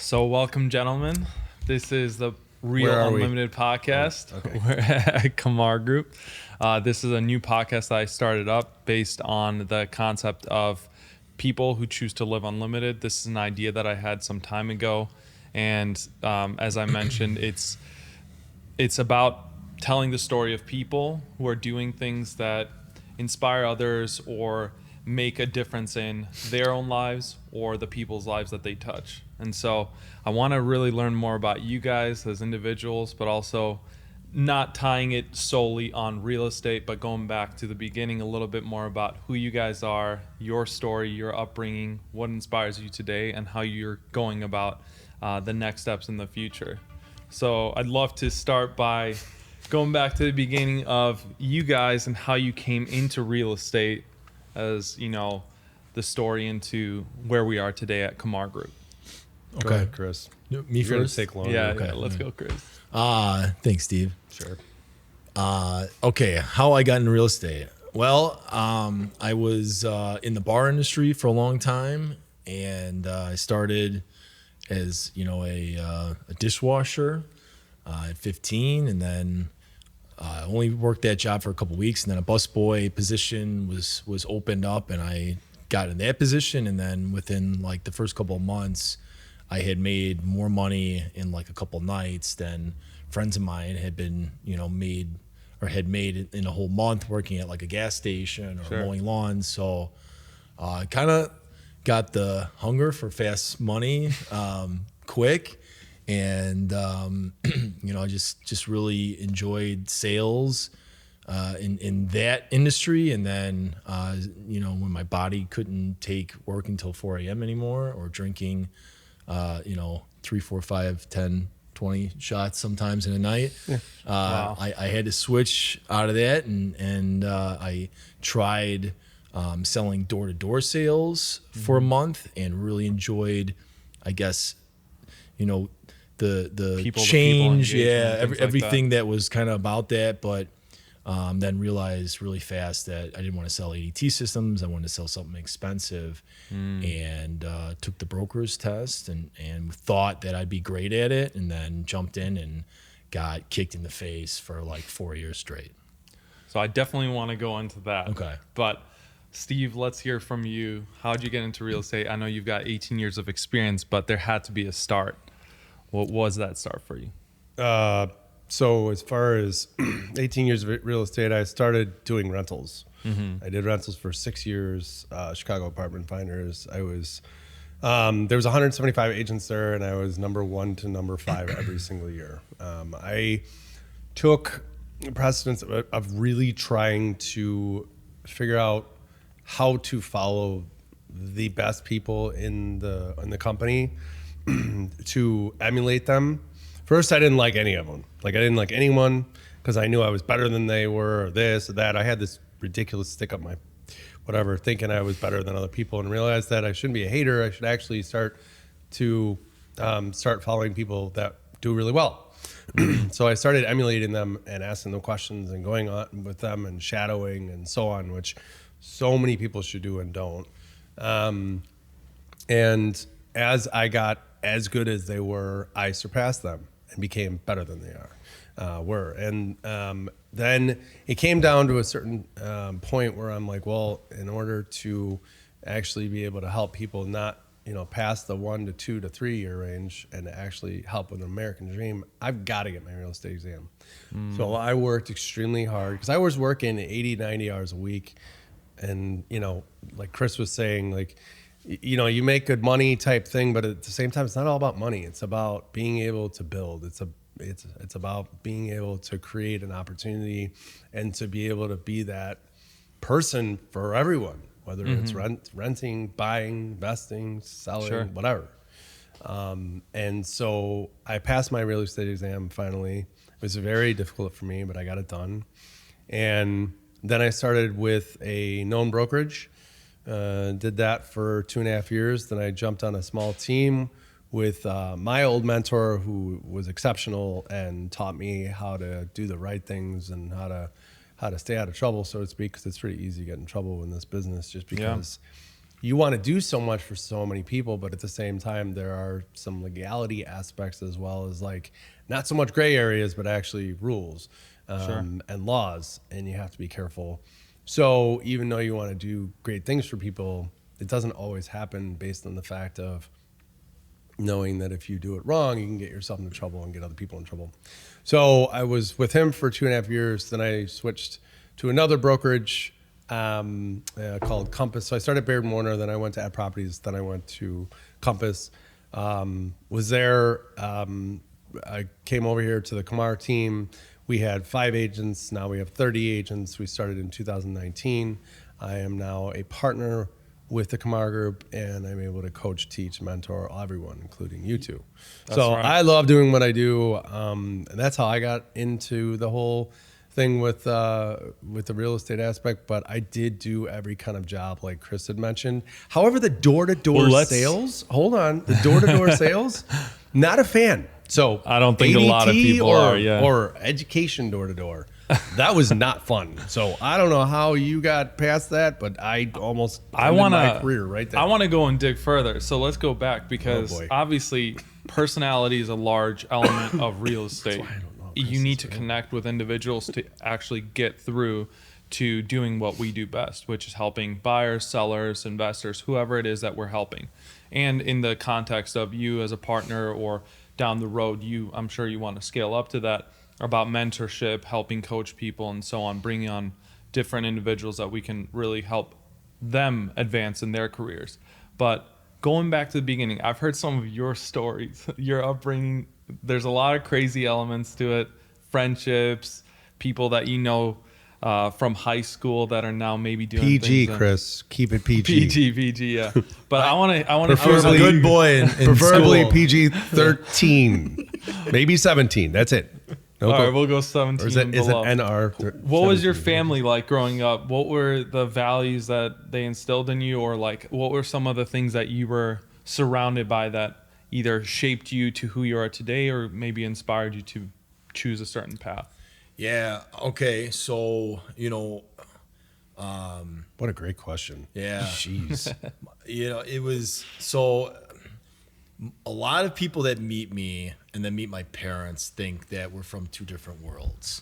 So welcome, gentlemen. This is the Real Unlimited podcast. Oh, okay. We're at Kamar Group. This is a new podcast that I started up based on the concept of people who choose to live unlimited. This is an idea that I had some time ago. And as I mentioned, it's about telling the story of people who are doing things that inspire others or make a difference in their own lives or the people's lives that they touch. And so I want to really learn more about you guys as individuals, but also not tying it solely on real estate, but going back to the beginning a little bit more about who you guys are, your story, your upbringing, what inspires you today, and how you're going about the next steps in the future. So I'd love to start by going back to the beginning of you guys and how you came into real estate as, you know, the story into where we are today at Kamar Group. Go ahead, Chris. Me first? Take long. Yeah, Okay. yeah, let's go, Chris. Thanks, Steve. Sure. Okay, how I got into real estate. Well, I was in the bar industry for a long time, and I started as, you know, a dishwasher at 15, and then I only worked that job for a couple weeks, and then a busboy position was opened up, and I got in that position, and then within like the first couple of months, I had made more money in like a couple nights than friends of mine had been, you know, made in a whole month working at like a gas station or Sure. mowing lawns. So I kind of got the hunger for fast money quick. And, you know, I just really enjoyed sales in that industry. And then, you know, when my body couldn't take work until 4 a.m. anymore, or drinking, you know, 3, 4, 5, 10, 20 shots sometimes in a night, Wow. I had to switch out of that. And I tried selling door-to-door sales for a month and really enjoyed, I guess, you know, the People to change, people engagement, things like everything that was kind of about that, but then realized really fast that I didn't want to sell ADT systems. I wanted to sell something expensive, and took the broker's test and thought that I'd be great at it, and then jumped in and got kicked in the face for like 4 years straight. So I definitely want to go into that. Okay. But Steve, let's hear from you. How'd you get into real estate? I know you've got 18 years of experience, but there had to be a start. What was that start for you? So as far as 18 years of real estate, I started doing rentals. I did rentals for 6 years, Chicago Apartment Finders. I was, there was 175 agents there, and I was number 1 to number 5 every single year. I took precedence of really trying to figure out how to follow the best people in the company to emulate them. First, I didn't like any of them. Like, I didn't like anyone because I knew I was better than they were, or this or that. I had this ridiculous stick up my whatever, thinking I was better than other people, and realized that I shouldn't be a hater. I should actually start following people that do really well. So I started emulating them and asking them questions and going on with them and shadowing and so on, which so many people should do and don't. And as I got as good as they were, I surpassed them and became better than they were. And then it came down to a certain point where I'm like, well, in order to actually be able to help people not, you know, past the 1 to 2 to 3 year range and to actually help with an American dream, I've got to get my real estate exam. So I worked extremely hard because I was working 80, 90 hours a week. And, you know, like Chris was saying, like, you know, you make good money type thing, but at the same time, it's not all about money. It's about being able to build. It's about being able to create an opportunity and to be able to be that person for everyone, whether it's renting, buying, investing, selling, Sure. whatever. And so I passed my real estate exam finally. It was very difficult for me, but I got it done. And then I started with a known brokerage. Did that for 2.5 years. Then I jumped on a small team with my old mentor, who was exceptional and taught me how to do the right things and how to stay out of trouble, so to speak, because it's pretty easy to get in trouble in this business just because you want to do so much for so many people, but at the same time, there are some legality aspects as well as like not so much gray areas, but actually rules and laws, and you have to be careful. So even though you want to do great things for people, it doesn't always happen based on the fact of knowing that if you do it wrong, you can get yourself into trouble and get other people in trouble. So I was with him for 2.5 years. Then I switched to another brokerage called Compass. So I started Baird & Warner, then I went to Ad Properties, then I went to Compass. Was there, I came over here to the Kamar team. We had 5 agents, now we have 30 agents. We started in 2019. I am now a partner with the Kamar Group, and I'm able to coach, teach, mentor everyone, including you two. So right. I love doing what I do, and that's how I got into the whole thing with the real estate aspect. But I did do every kind of job like Chris had mentioned. However, the door-to-door sales, hold on, the door-to-door sales, not a fan. So I don't think a lot of people are, yeah. Or education door-to-door. That was not fun. So I don't know how you got past that, but I almost ended my career right there. I want to go and dig further. So let's go back because boy. obviously personality is a large element of real estate. That's why I don't know You need to connect with individuals to actually get through to doing what we do best, which is helping buyers, sellers, investors, whoever it is that we're helping. And in the context of you as a partner or down the road, I'm sure you want to scale up to that, about mentorship, helping coach people and so on, bringing on different individuals that we can really help them advance in their careers. But going back to the beginning, I've heard some of your stories, your upbringing. There's a lot of crazy elements to it, friendships, people that you know from high school that are now maybe doing PG, things. Chris. Keep it PG. PG, yeah. But I want to. I was a good boy in Preferably school. PG-13, maybe 17. That's it. All right, we'll go 17 Or is and it below. NR? What was your family like growing up? What were the values that they instilled in you, or like what were some of the things that you were surrounded by that either shaped you to who you are today, or maybe inspired you to choose a certain path? Yeah. Okay. So, What a great question. yeah, Jeez. it was so. A lot of people that meet me and then meet my parents think that we're from two different worlds.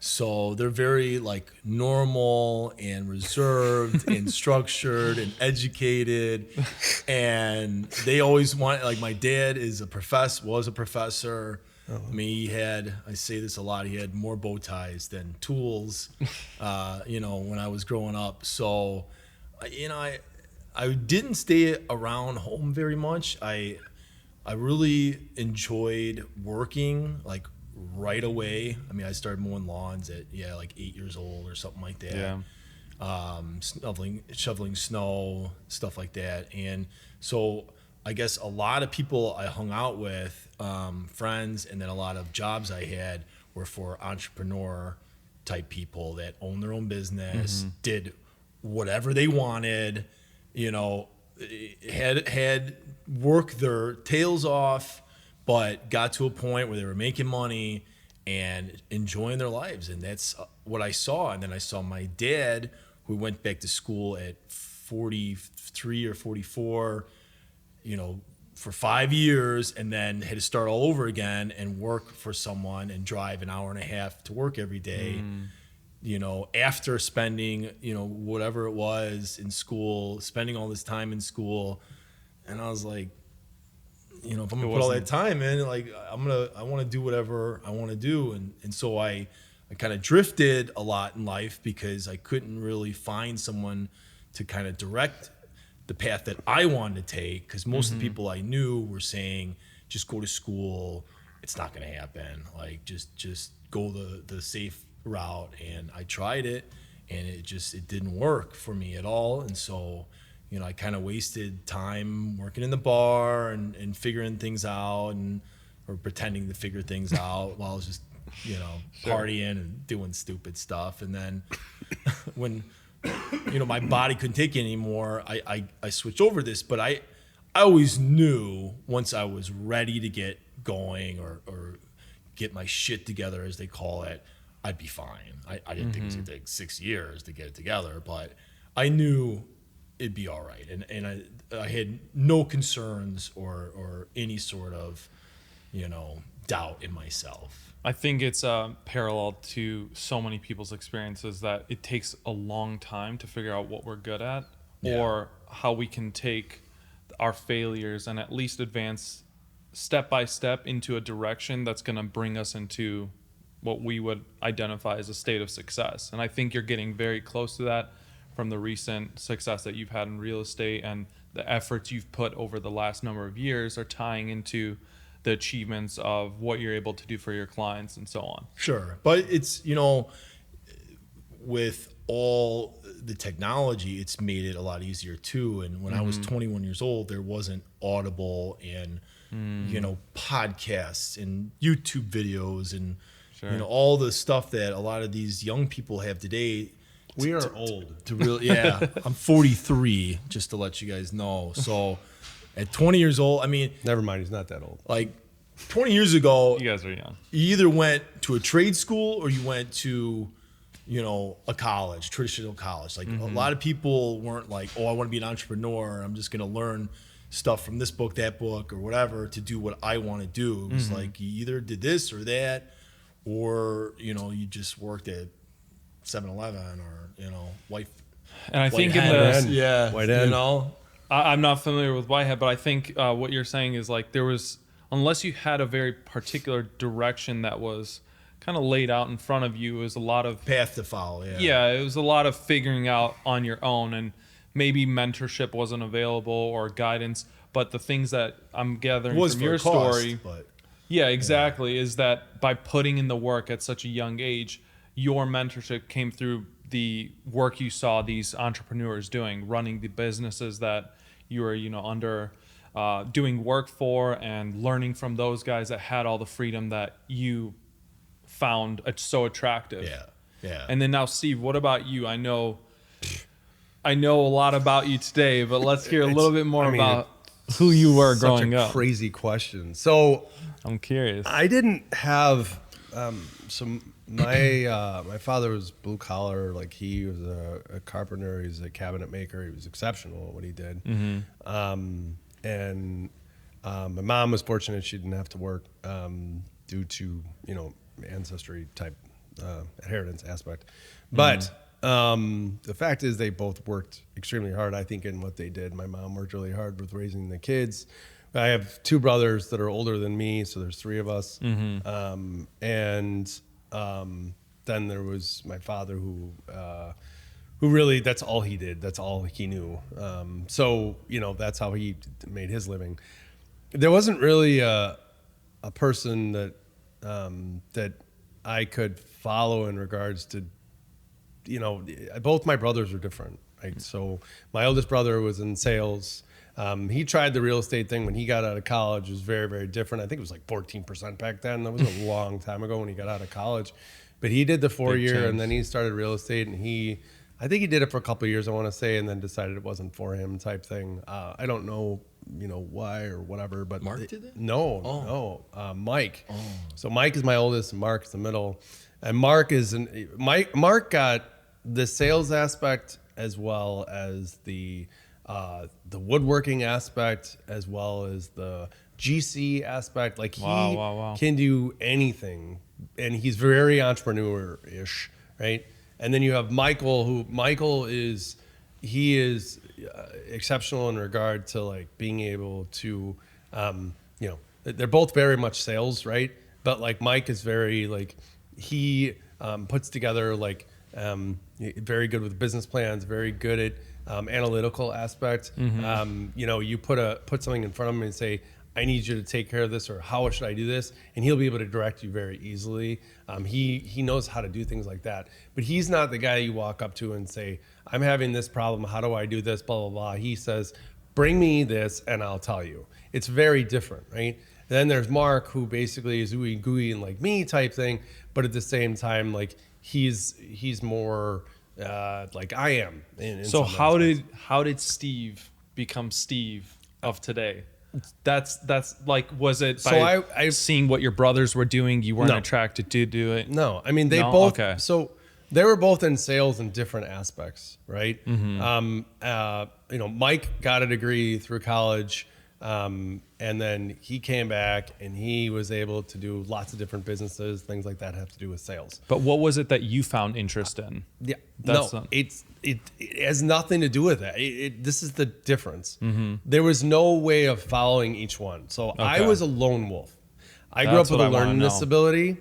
So they're very like normal and reserved and structured and educated. And they always want, like, my dad was a professor. I mean, I say this a lot, he had more bow ties than tools, when I was growing up. So, I didn't stay around home very much. I really enjoyed working like right away. I mean, I started mowing lawns at like 8 years old or something like that. Yeah. Shoveling snow, stuff like that. And so I guess a lot of people I hung out with, friends, and then a lot of jobs I had were for entrepreneur type people that owned their own business, did whatever they wanted, had worked their tails off, but got to a point where they were making money and enjoying their lives. And that's what I saw. And then I saw my dad, who went back to school at 43 or 44, for 5 years, and then had to start all over again and work for someone and drive an hour and a half to work every day. After spending, whatever it was in school, spending all this time in school. And I was like, if I'm gonna put all that time in, like, I want to do whatever I want to do. And so I kind of drifted a lot in life because I couldn't really find someone to kind of direct the path that I wanted to take. Because most of the people I knew were saying, just go to school. It's not going to happen. Like, just go the safe route. And I tried it, and it didn't work for me at all. And so, I kind of wasted time working in the bar and figuring things out or pretending to figure things out while I was just, partying and doing stupid stuff. And then when, my body couldn't take it anymore, I switched over this. But I always knew once I was ready to get going or get my shit together, as they call it, I'd be fine. I didn't think it was going to take 6 years to get it together, but I knew it'd be all right. And I had no concerns or any sort of, doubt in myself. I think it's parallel to so many people's experiences that it takes a long time to figure out what we're good at or how we can take our failures and at least advance step by step into a direction that's going to bring us into what we would identify as a state of success. And I think you're getting very close to that from the recent success that you've had in real estate, and the efforts you've put over the last number of years are tying into the achievements of what you're able to do for your clients and so on. Sure. But it's, with all the technology, it's made it a lot easier too. And when I was 21 years old, there wasn't Audible and, podcasts and YouTube videos and, all the stuff that a lot of these young people have today. We are old. To really, yeah. I'm 43, just to let you guys know. So at 20 years old, I mean. Never mind, he's not that old. Like 20 years ago. You guys are young. You either went to a trade school or you went to, a college, traditional college. Like a lot of people weren't like, oh, I want to be an entrepreneur. I'm just going to learn stuff from this book, that book, or whatever to do what I want to do. It was like you either did this or that, or, you just worked at 7-Eleven or, White. And I think White End. I'm not familiar with Whitehead, but I think what you're saying is like there was, unless you had a very particular direction that was kind of laid out in front of you, it was a lot of path to follow. Yeah, it was a lot of figuring out on your own, and maybe mentorship wasn't available or guidance. But the things that I'm gathering from your story, yeah, exactly, is that by putting in the work at such a young age, your mentorship came through the work you saw these entrepreneurs doing, running the businesses that you were, under doing work for, and learning from those guys that had all the freedom that you found so attractive. Yeah. And then now, Steve, what about you? I know a lot about you today, but let's hear a little bit more about who you were growing up. Crazy question. So I'm curious. I didn't have my father was blue collar. Like he was a carpenter. He was a cabinet maker. He was exceptional at what he did. And my mom was fortunate; she didn't have to work due to ancestry type inheritance aspect. But the fact is, they both worked extremely hard. I think in what they did. My mom worked really hard with raising the kids. I have two brothers that are older than me, so there's three of us. Then there was my father who really, that's all he did. That's all he knew. So, that's how he made his living. There wasn't really a person that I could follow in regards to, both my brothers are different. Right? So my oldest brother was in sales. He tried the real estate thing when he got out of college. It was very, very different. I think it was like 14% back then. That was a long time ago when he got out of college. But he did the 4-year, and then he started real estate, and I think he did it for a couple of years, I want to say, and then decided it wasn't for him type thing. I don't know, why or whatever. But Mark did it? No, Mike. Oh. So Mike is my oldest, and Mark is the middle. And Mark got the sales aspect as well as the woodworking aspect, as well as the GC aspect. Like he can do anything, and he's very entrepreneur-ish, right? And then you have Michael, is exceptional in regard to like being able to, they're both very much sales, right? But like Mike is very like he puts together like very good with business plans, very good at analytical aspect. You put something in front of him and say, I need you to take care of this, or how should I do this? And he'll be able to direct you very easily. He knows how to do things like that. But he's not the guy you walk up to and say, I'm having this problem. How do I do this? Blah, blah, blah. He says, bring me this and I'll tell you. It's very different, right? And then there's Mark, who basically is ooey gooey and like me type thing. But at the same time, like he's more like I am. So how did Steve become Steve of today? That's like, was it by seeing what your brothers were doing, you weren't attracted to do it? No, I mean they both. Okay. So they were both in sales in different aspects, right? Mike got a degree through college, and then he came back and he was able to do lots of different businesses, things like that have to do with sales. But what was it that you found interest in? Yeah, That's no, not- it has nothing to do with that. This is the difference. There was no way of following each one. So I was a lone wolf. I grew up That's with what a I wanna learning know. disability.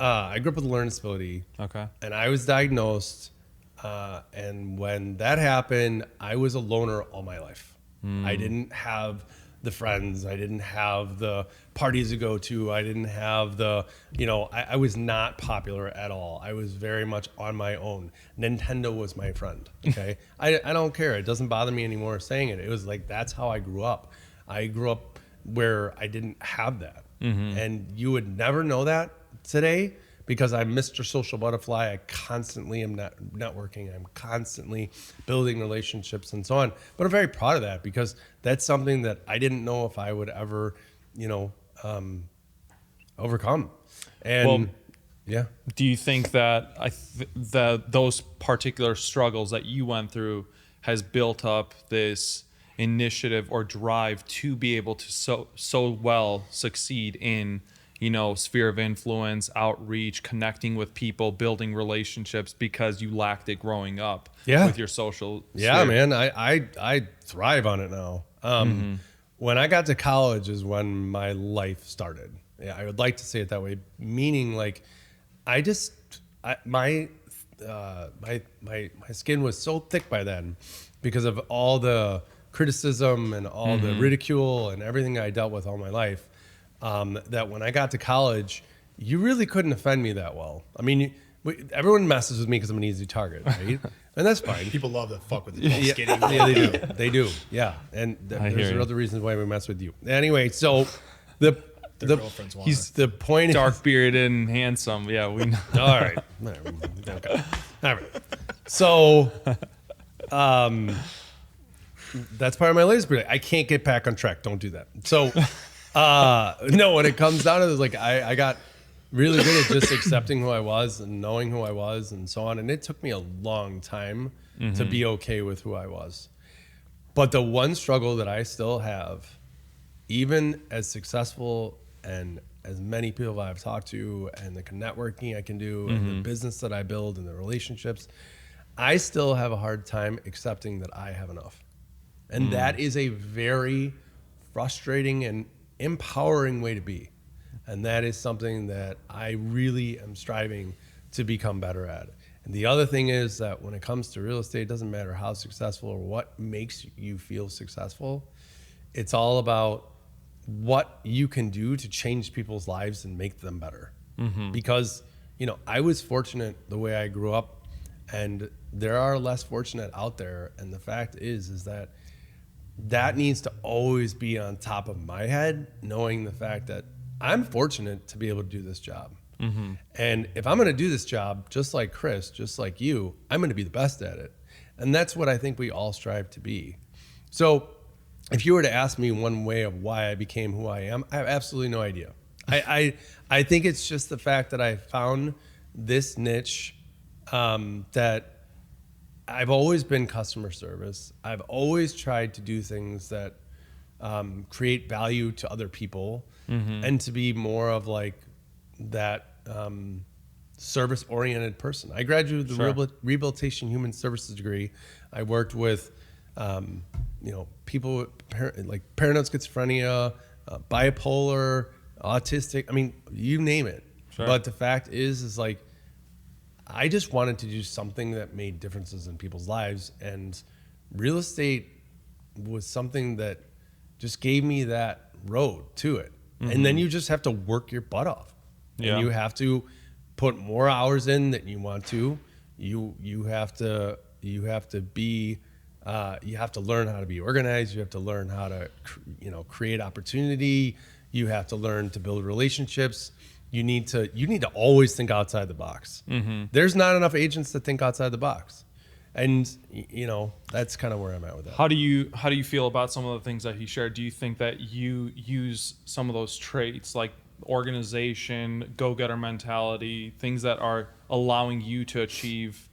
I grew up with a learning disability. Okay. And I was diagnosed. And when that happened, I was a loner all my life. I didn't have the friends. I didn't have the parties to go to. I didn't have the, I was not popular at all. I was very much on my own. Nintendo was my friend. Okay. I don't care. It doesn't bother me anymore saying it. It was like, that's how I grew up. I grew up where I didn't have that. And you would never know that today because I'm Mr. Social Butterfly. I constantly am networking. I'm constantly building relationships and so on. But I'm very proud of that because that's something that I didn't know if I would ever, overcome. And yeah. Do you think that that those particular struggles that you went through has built up this initiative or drive to be able to so well succeed in sphere of influence, outreach, connecting with people, building relationships because you lacked it growing up with your social Yeah, sphere? man, I thrive on it now. When I got to college is when my life started. Yeah, I would like to say it that way, meaning like my skin was so thick by then because of all the criticism and all the ridicule and everything I dealt with all my life. That when I got to college, you really couldn't offend me that well. I mean, everyone messes with me because I'm an easy target, right? And that's fine. People love to fuck with the tall, skinny. Yeah, they do. They do. Yeah, and I there's hear you. other reasons why we mess with you. Anyway, so the girlfriends want he's the point. Dark bearded and handsome. Yeah, we know. All right. Okay. All right. So, that's part of my latest prediction. I can't get back on track. Don't do that. So, no, when it comes down to this, like I got really good at just accepting who I was and knowing who I was and so on. And it took me a long time to be okay with who I was. But the one struggle that I still have, even as successful and as many people I've talked to and the networking I can do and the business that I build and the relationships, I still have a hard time accepting that I have enough. And that is a very frustrating and empowering way to be. And that is something that I really am striving to become better at. And the other thing is that when it comes to real estate, it doesn't matter how successful or what makes you feel successful. It's all about what you can do to change people's lives and make them better. Because, I was fortunate the way I grew up, and there are less fortunate out there. And the fact is that needs to always be on top of my head, knowing the fact that I'm fortunate to be able to do this job. And if I'm going to do this job, just like Chris, just like you, I'm going to be the best at it. And that's what I think we all strive to be. So if you were to ask me one way of why I became who I am, I have absolutely no idea. I think it's just the fact that I found this niche, that I've always been customer service. I've always tried to do things that create value to other people and to be more of like that service-oriented person. I graduated with the rehabilitation human services degree. I worked with people with paranoid schizophrenia, bipolar, autistic. I mean, you name it. Sure. But the fact is like, I just wanted to do something that made differences in people's lives, and real estate was something that just gave me that road to it. And then you just have to work your butt off. Yeah. And you have to put more hours in than you want to. You have to be you have to learn how to be organized. You have to learn how to create opportunity. You have to learn to build relationships. You need to always think outside the box. There's not enough agents that think outside the box. And that's kind of where I'm at with that. How do you feel about some of the things that he shared? Do you think that you use some of those traits, like organization, go-getter mentality, things that are allowing you to achieve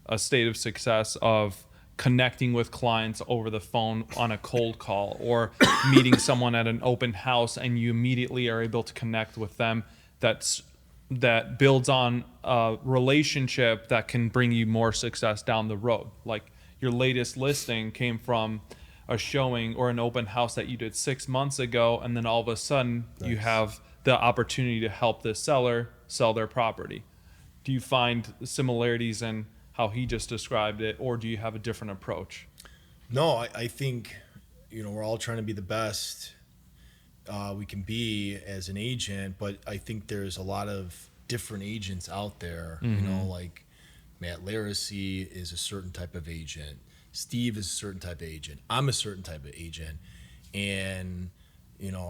a state of success of connecting with clients over the phone on a cold call, or meeting someone at an open house and you immediately are able to connect with them, that builds on a relationship that can bring you more success down the road. Like your latest listing came from a showing or an open house that you did 6 months ago, and then all of a sudden you have the opportunity to help this seller sell their property. Do you find similarities in how he just described it, or do you have a different approach? No, I think, we're all trying to be the best we can be as an agent, but I think there's a lot of different agents out there. Like Matt Laracy is a certain type of agent. Steve is a certain type of agent. I'm a certain type of agent. And,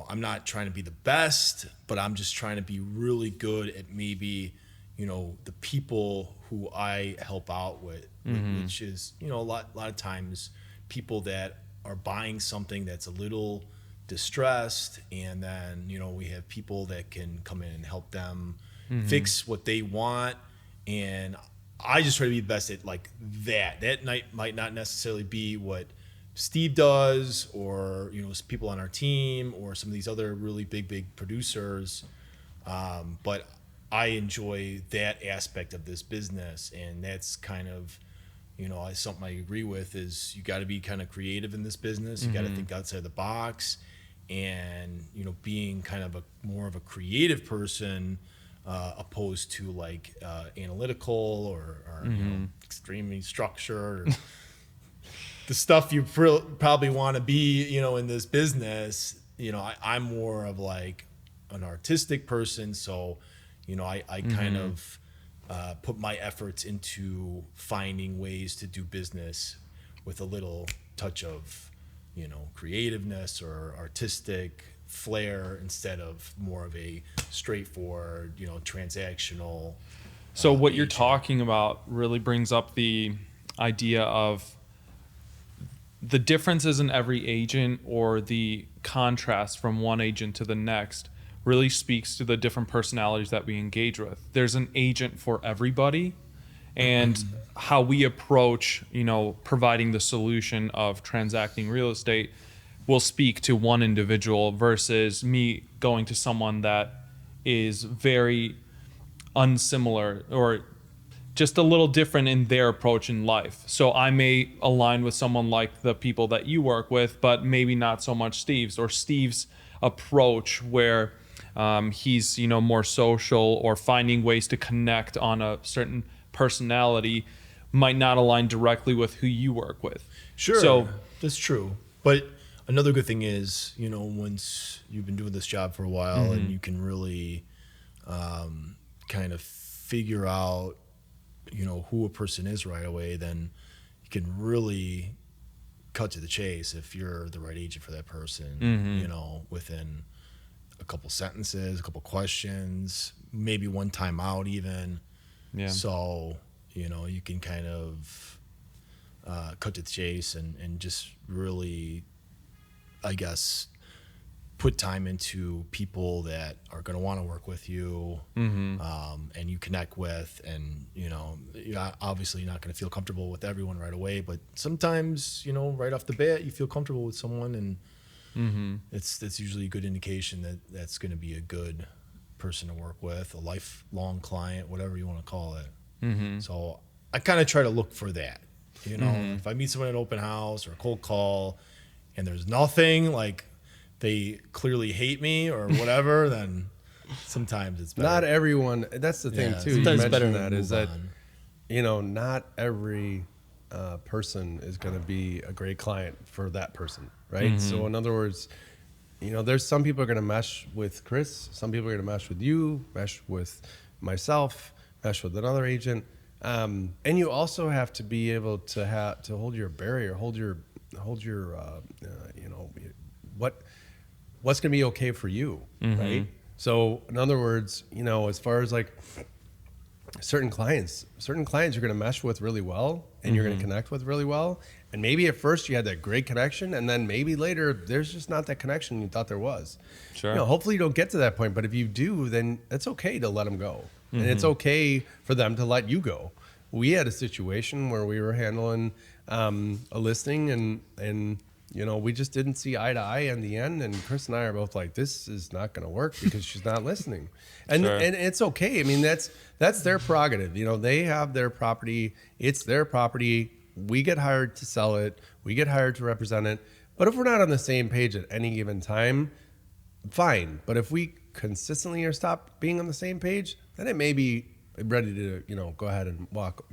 I'm not trying to be the best, but I'm just trying to be really good at maybe, the people who I help out with, which is, a lot of times people that are buying something that's a little distressed, and then, we have people that can come in and help them fix what they want. And I just try to be the best at like that. That might not necessarily be what Steve does, or people on our team, or some of these other really big producers. But I enjoy that aspect of this business, and that's kind of something I agree with. Is you got to be kind of creative in this business. You got to think outside the box, and being kind of more of a creative person. Opposed to like analytical or extremely structured, or the stuff you probably want to be, in this business. I'm more of like an artistic person, so I kind of put my efforts into finding ways to do business with a little touch of creativeness or artistic flair, instead of more of a straightforward, transactional. So what you're agent. talking about really brings up the idea of the differences in every agent, or the contrast from one agent to the next, really speaks to the different personalities that we engage with. There's an agent for everybody, and how we approach, providing the solution of transacting real estate will speak to one individual versus me going to someone that is very unsimilar or just a little different in their approach in life. So I may align with someone like the people that you work with, but maybe not so much Steve's, or Steve's approach where he's more social, or finding ways to connect on a certain personality might not align directly with who you work with. Sure, So that's true. But another good thing is, once you've been doing this job for a while, and you can really kind of figure out, who a person is right away, then you can really cut to the chase if you're the right agent for that person, within a couple sentences, a couple questions, maybe one time out even. Yeah. So, you can kind of cut to the chase and just really, I guess, put time into people that are going to want to work with you, and you connect with, and you're obviously not going to feel comfortable with everyone right away, but sometimes right off the bat you feel comfortable with someone, and that's usually a good indication that that's going to be a good person to work with, a lifelong client, whatever you want to call it. So I kind of try to look for that. If I meet someone at an open house or a cold call and there's nothing, like they clearly hate me or whatever, then sometimes it's better. Not everyone. That's the thing too. You sometimes it's mentioned better to that is move that on. not every person is going to be a great client for that person, right? So in other words, there's some people are going to mesh with Chris, some people are going to mesh with you, mesh with myself, mesh with another agent, and you also have to be able to hold your barrier, hold your what's going to be okay for you, right? So in other words, as far as like certain clients you're going to mesh with really well, and you're going to connect with really well, And maybe at first you had that great connection, and then maybe later there's just not that connection you thought there was. Sure. Hopefully you don't get to that point, but if you do, then it's okay to let them go. And it's okay for them to let you go. We had a situation where we were handling a listing, and we just didn't see eye to eye in the end. And Chris and I are both like, this is not going to work because she's not listening. And Sure. and it's okay. I mean, that's their prerogative. They have their property. It's their property. We get hired to sell it. We get hired to represent it. But if we're not on the same page at any given time, fine. But if we consistently or stop being on the same page, then it may be ready to, go ahead and walk,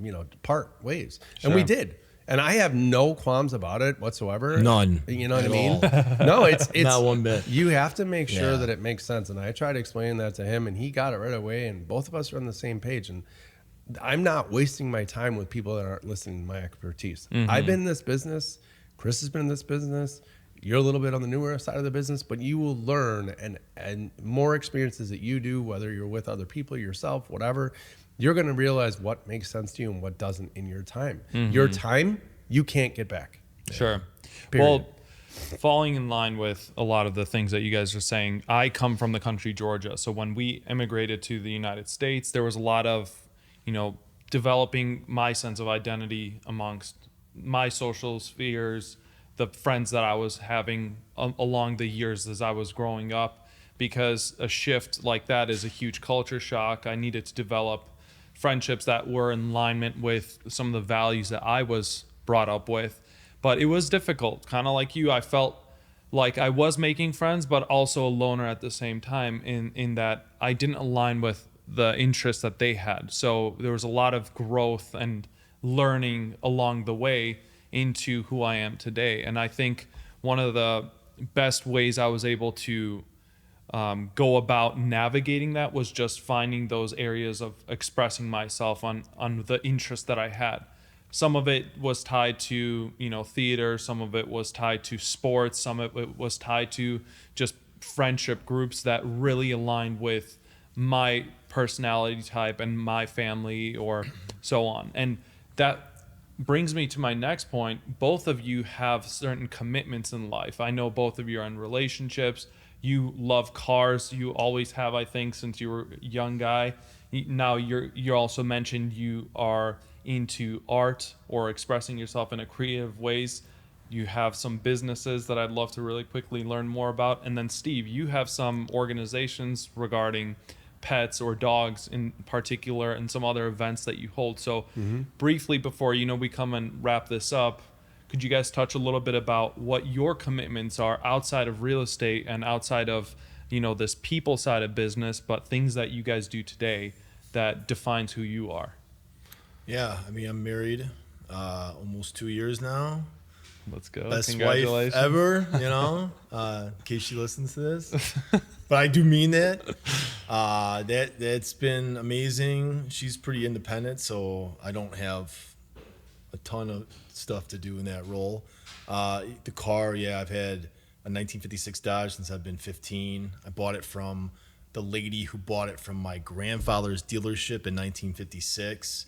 part ways. Sure. And we did. And I have no qualms about it whatsoever. None. You know what I At mean? all. No, it's Not one bit. You have to make sure Yeah. that it makes sense. And I tried explaining that to him, and he got it right away. And both of us are on the same page. And I'm not wasting my time with people that aren't listening to my expertise. I've been in this business. Chris has been in this business. You're a little bit on the newer side of the business, but you will learn and more experiences that you do, whether you're with other people, yourself, whatever, you're going to realize what makes sense to you and what doesn't in your time. Your time, you can't get back. Sure. Period. Well, falling in line with a lot of the things that you guys are saying, I come from the country Georgia. So when we immigrated to the United States, there was a lot of, developing my sense of identity amongst my social spheres, the friends that I was having along the years as I was growing up, because a shift like that is a huge culture shock. I needed to develop friendships that were in alignment with some of the values that I was brought up with. But it was difficult. Kind of like you, I felt like I was making friends, but also a loner at the same time in that I didn't align with the interests that they had. So there was a lot of growth and learning along the way into who I am today. And I think one of the best ways I was able to go about navigating that was just finding those areas of expressing myself on the interest that I had. Some of it was tied to, theater. Some of it was tied to sports. Some of it was tied to just friendship groups that really aligned with my personality type and my family or so on. And that brings me to my next point. Both of you have certain commitments in life. I know both of you are in relationships. You love cars. You always have, I think, since you were a young guy. Now you also mentioned you are into art or expressing yourself in a creative ways. You have some businesses that I'd love to really quickly learn more about. And then Steve, you have some organizations regarding pets or dogs in particular and some other events that you hold. So briefly before, we come and wrap this up, could you guys touch a little bit about what your commitments are outside of real estate and outside of, this people side of business, but things that you guys do today that defines who you are? Yeah, I'm married almost 2 years now. Let's go. Best wife Congratulations. ever, in case she listens to this. But I do mean that. That's been amazing. She's pretty independent, so I don't have a ton of stuff to do in that role. The car, I've had a 1956 Dodge since I've been 15. I bought it from the lady who bought it from my grandfather's dealership in 1956.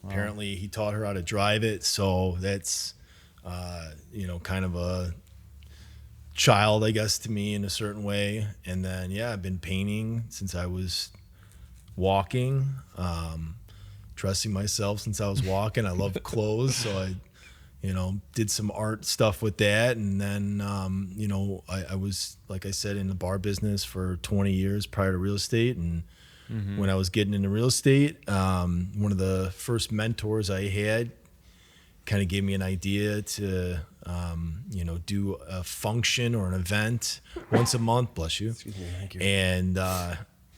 Wow. Apparently, he taught her how to drive it, so that's kind of a child, I guess, to me in a certain way. And then, I've been painting since I was walking, dressing myself since I was walking. I love clothes, so I, did some art stuff with that. And then, I was, like I said, in the bar business for 20 years prior to real estate. And when I was getting into real estate, one of the first mentors I had kind of gave me an idea to, do a function or an event once a month. Bless you. Excuse me, thank you. And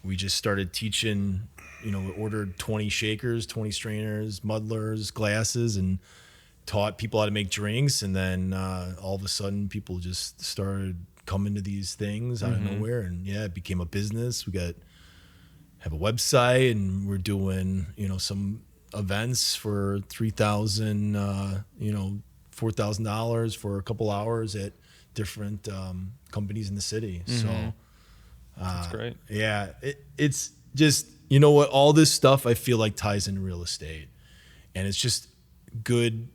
we just started teaching, we ordered 20 shakers, 20 strainers, muddlers, glasses, and taught people how to make drinks. And then all of a sudden people just started coming to these things out of nowhere. And it became a business. We have a website, and we're doing, some events for $3,000, $4,000 for a couple hours at different companies in the city. So That's great. Yeah, it's just, what, all this stuff I feel like ties into real estate, and it's just good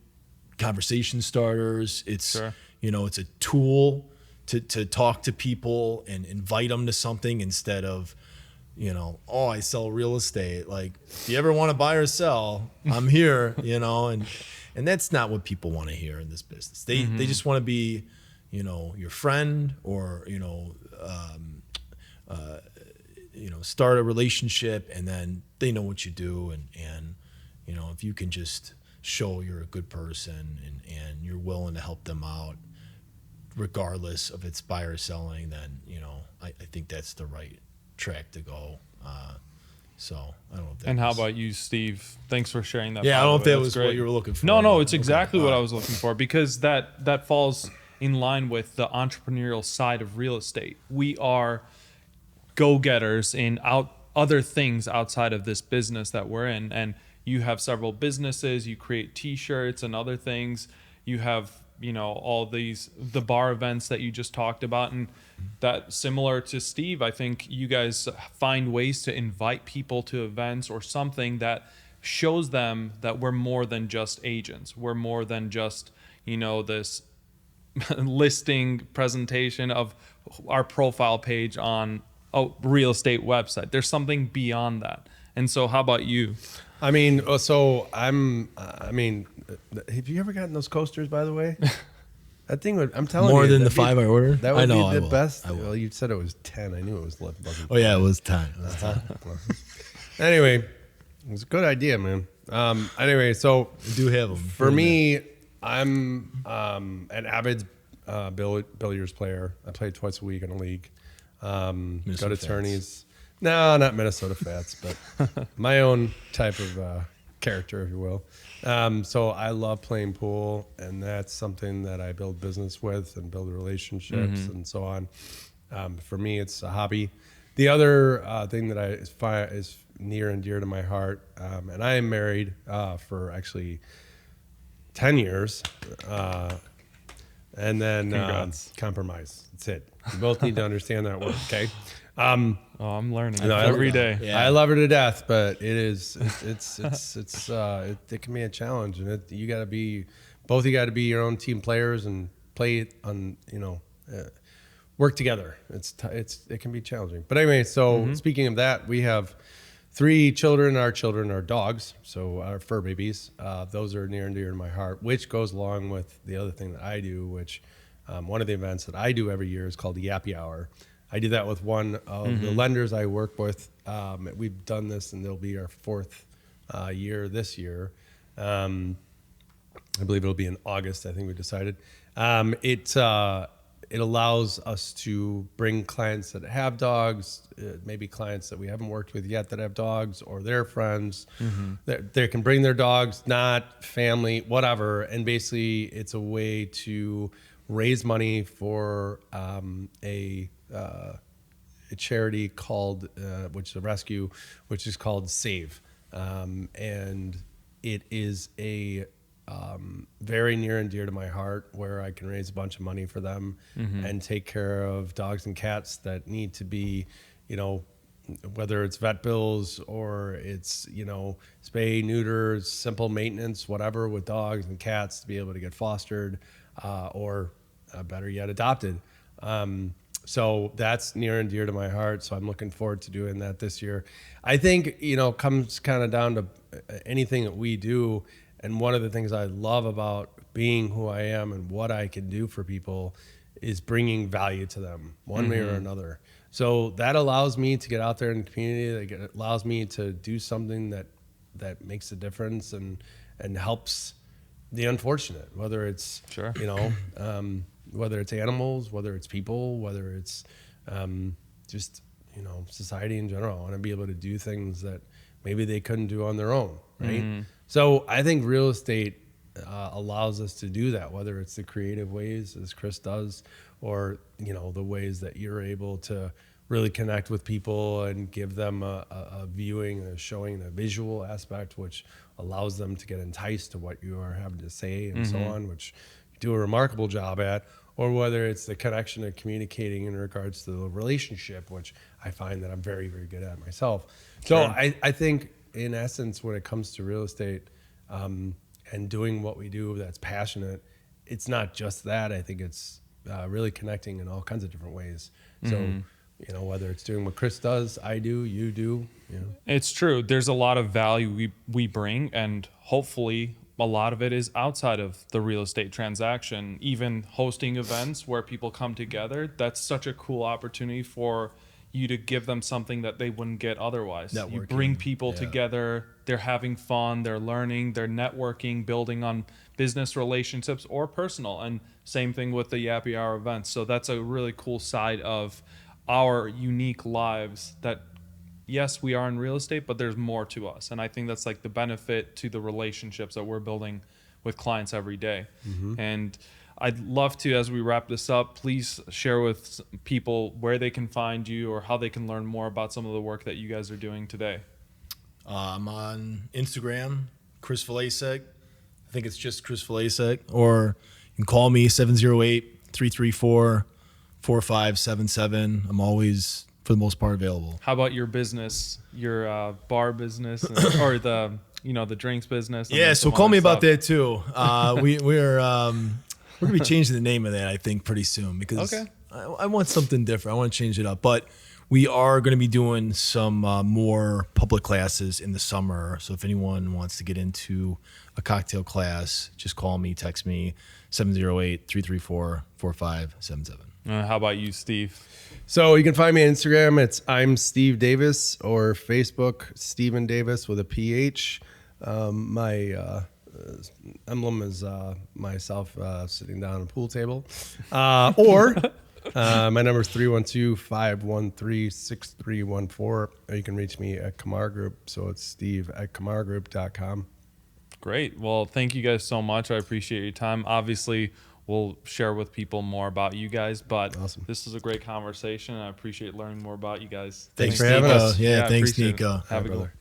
conversation starters. It's, Sure. it's a tool to talk to people and invite them to something instead of, oh, I sell real estate. Like, if you ever want to buy or sell, I'm here, and that's not what people want to hear in this business. They just want to be, your friend or, start a relationship, and then they know what you do. And if you can just show you're a good person and you're willing to help them out, regardless of it's buy or selling, then, I think that's the right track to go. So I don't know if that And how was- about you, Steve? Thanks for sharing that. Yeah, I by don't know the if way. that That's was great. what you were looking for. No, but- it's exactly okay. what All I right. was looking for, because that falls in line with the entrepreneurial side of real estate. We are go-getters in other things outside of this business that we're in, and you have several businesses. You create T-shirts and other things. You have all the bar events that you just talked about, and that, similar to Steve, I think you guys find ways to invite people to events or something that shows them that we're more than just agents. We're more than just this listing presentation of our profile page on a real estate website. There's something beyond that. And so how about you? have you ever gotten those coasters, by the way? That thing would, I'm telling you. More than the that'd be- 5 I ordered? That would I know, be I the will. best. I will. Well, you said it was 10. I knew it was wasn't. Oh, yeah, it was time. Anyway, it was a good idea, man. Anyway, so We do have them. for me, I'm an avid billiards player. I play twice a week in a league. Go Minnesota to tourneys. No, not Minnesota Fats, but my own type of character, if you will. So I love playing pool, and that's something that I build business with and build relationships and so on. For me, it's a hobby. The other thing that is near and dear to my heart, and I am married for actually 10 years, and then Congrats. compromise. That's it. You both need to understand that word, okay? Oh, I'm learning know, every day. Yeah. I love her to death, but it can be a challenge, and both of you got to be your own team players and play on, work together. It can be challenging. But anyway, so speaking of that, we have 3 children. Our children are dogs, so our fur babies. Those are near and dear to my heart, which goes along with the other thing that I do, which one of the events that I do every year is called the Yappy Hour. I do that with one of the lenders I work with. We've done this, and it'll be our 4th year this year. I believe it'll be in August, I think we decided. It allows us to bring clients that have dogs, maybe clients that we haven't worked with yet that have dogs, or their friends. They can bring their dogs, not family, whatever. And basically, it's a way to raise money for a charity called, which is a rescue, which is called Save. And it is a very near and dear to my heart, where I can raise a bunch of money for them and take care of dogs and cats that need to be, whether it's vet bills or it's, spay, neuter, simple maintenance, whatever, with dogs and cats to be able to get fostered or better yet, adopted. So that's near and dear to my heart. So I'm looking forward to doing that this year. I think, comes kind of down to anything that we do. And one of the things I love about being who I am and what I can do for people is bringing value to them one way or another. So that allows me to get out there in the community. That allows me to do something that makes a difference and helps the unfortunate, whether it's, Sure. whether it's animals, whether it's people, whether it's just, society in general. I want to be able to do things that maybe they couldn't do on their own, right? So I think real estate allows us to do that, whether it's the creative ways, as Chris does, or, the ways that you're able to really connect with people and give them a viewing and a showing and a visual aspect, which allows them to get enticed to what you are having to say and so on, which you do a remarkable job at. Or whether it's the connection of communicating in regards to the relationship, which I find that I'm very, very good at myself. So Sure. I think, in essence, when it comes to real estate, and doing what we do that's passionate, it's not just that. I think it's really connecting in all kinds of different ways. So, you know, whether it's doing what Chris does, I do, you do, you know. It's true. There's a lot of value we bring, and hopefully a lot of it is outside of the real estate transaction. Even hosting events where people come together, that's such a cool opportunity for you to give them something that they wouldn't get otherwise. You Networking. bring people together, they're having fun, they're learning, they're networking, building on business relationships or personal. And same thing with the Yappy Hour events. So that's a really cool side of our unique lives that, yes, we are in real estate, but there's more to us. And I think that's like the benefit to the relationships that we're building with clients every day. And I'd love to, as we wrap this up, please share with people where they can find you or how they can learn more about some of the work that you guys are doing today. I'm on Instagram, Chris Vlajcic. I think it's just Chris Vlajcic. Or you can call me 708-334-4577. I'm always, for the most part, available. How about your business, your bar business, or the drinks business? Yeah, so call me about that too. We're gonna be changing the name of that, I think, pretty soon, because I want something different. I want to change it up, but we are going to be doing some more public classes in the summer. So if anyone wants to get into a cocktail class, just call me, text me, 708-334-4577. How about you, Steve? So you can find me on Instagram. It's I'm Steve Davis, or Facebook Steven Davis with a PH. My emblem is myself sitting down at a pool table. Or my number is 312-513-6314. Or you can reach me at Kamar Group. So it's steve@kamargroup.com. Great. Well, thank you guys so much. I appreciate your time. Obviously, we'll share with people more about you guys, but this is a great conversation. I appreciate learning more about you guys. Thanks for having us. Yeah, thanks, appreciate it. Nika. Have a good one.